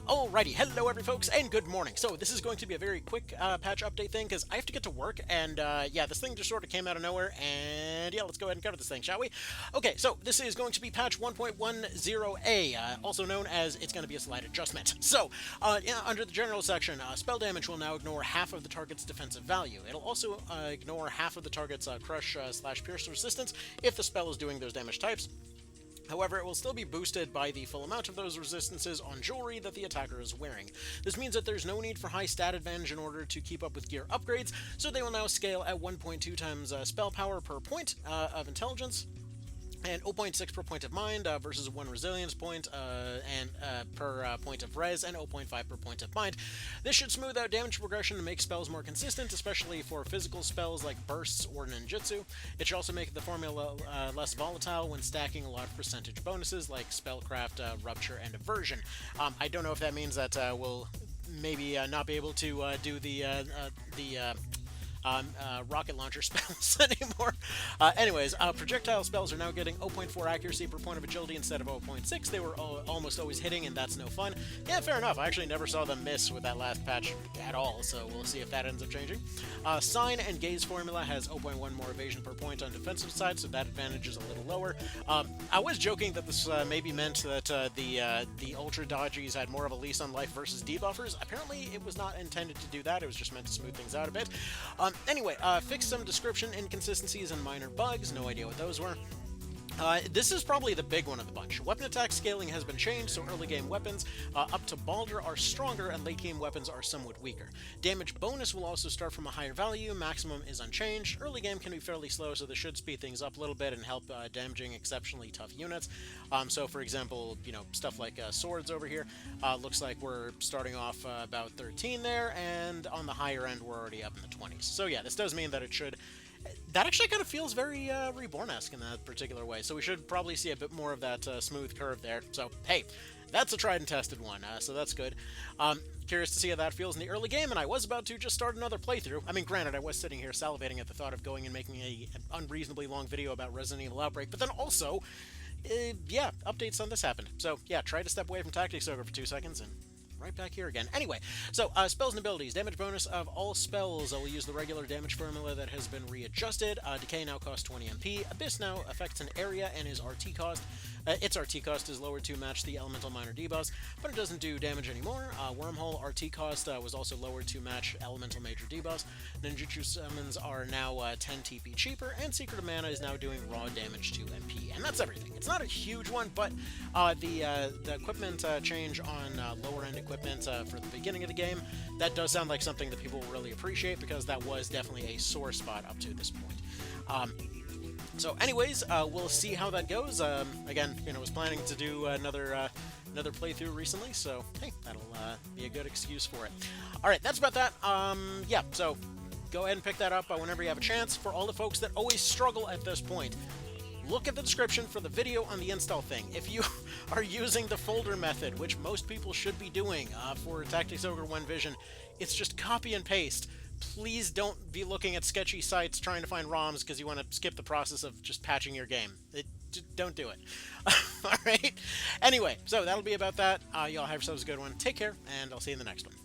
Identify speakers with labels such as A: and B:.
A: Alrighty, hello every folks, and good morning. So this is going to be a very quick patch update thing, because I have to get to work, and yeah, this thing just sort of came out of nowhere, and yeah, let's go ahead and cover this thing, shall we? Okay, so this is going to be patch 1.10a, also known as it's going to be a slight adjustment. So, yeah, under the general section, spell damage will now ignore half of the target's defensive value. It'll also ignore half of the target's crush slash pierce resistance if the spell is doing those damage types. However, it will still be boosted by the full amount of those resistances on jewelry that the attacker is wearing. This means that there's no need for high stat advantage in order to keep up with gear upgrades, so they will now scale at 1.2 times spell power per point of intelligence, and 0.6 per point of mind versus 1 resilience point and per point of res, and 0.5 per point of mind. This should smooth out damage progression and make spells more consistent, especially for physical spells like bursts or ninjutsu. It should also make the formula less volatile when stacking a lot of percentage bonuses like spellcraft, rupture, and aversion. I don't know if that means that we'll maybe not be able to do the rocket launcher spells anymore. Anyways, projectile spells are now getting 0.4 accuracy per point of agility instead of 0.6. They were almost always hitting, and that's no fun. Yeah, fair enough. I actually never saw them miss with that last patch at all, so we'll see if that ends up changing. Sign and Gaze formula has 0.1 more evasion per point on defensive side, so that advantage is a little lower. I was joking that this maybe meant that the Ultra Dodgies had more of a lease on life versus debuffers. Apparently, it was not intended to do that. It was just meant to smooth things out a bit. Anyway, fix some description inconsistencies and minor bugs. No idea what those were. This is probably the big one of the bunch. Weapon attack scaling has been changed, so early game weapons up to Balder are stronger and late game weapons are somewhat weaker. Damage bonus will also start from a higher value, maximum is unchanged. Early game can be fairly slow, so this should speed things up a little bit and help damaging exceptionally tough units. So for example, you know, stuff like swords over here, looks like we're starting off about 13 there, and on the higher end we're already up in the 20s. So yeah, this does mean that it should... That actually kind of feels very Reborn-esque in that particular way, so we should probably see a bit more of that smooth curve there. So, hey, that's a tried and tested one, so that's good. Curious to see how that feels in the early game, and I was about to just start another playthrough. I mean, granted, I was sitting here salivating at the thought of going and making an unreasonably long video about Resident Evil Outbreak, but then also, yeah, updates on this happened. So, yeah, try to step away from Tactics Ogre for 2 seconds, and right back here again. Anyway, so spells and abilities. Damage bonus of all spells. I will use the regular damage formula that has been readjusted. Decay now costs 20 MP. Abyss now affects an area and is RT cost. Its RT cost is lowered to match the elemental minor debuffs, but it doesn't do damage anymore. Wormhole RT cost was also lowered to match elemental major debuffs. Ninjutsu summons are now 10 TP cheaper, and Secret of Mana is now doing raw damage to MP. And that's everything. It's not a huge one, but the equipment change on lower end equipment for the beginning of the game, that does sound like something that people will really appreciate, because that was definitely a sore spot up to this point. So anyways, we'll see how that goes. Again, you know, I was planning to do another playthrough recently, so hey, that'll be a good excuse for it. Alright, that's about that. Yeah, so go ahead and pick that up whenever you have a chance. For all the folks that always struggle at this point, look at the description for the video on the install thing. If you are using the folder method, which most people should be doing for Tactics Ogre 1 Vision, it's just copy and paste. Please don't be looking at sketchy sites trying to find ROMs because you want to skip the process of just patching your game. Don't do it. Alright? Anyway, so that'll be about that. Y'all have yourselves a good one. Take care, and I'll see you in the next one.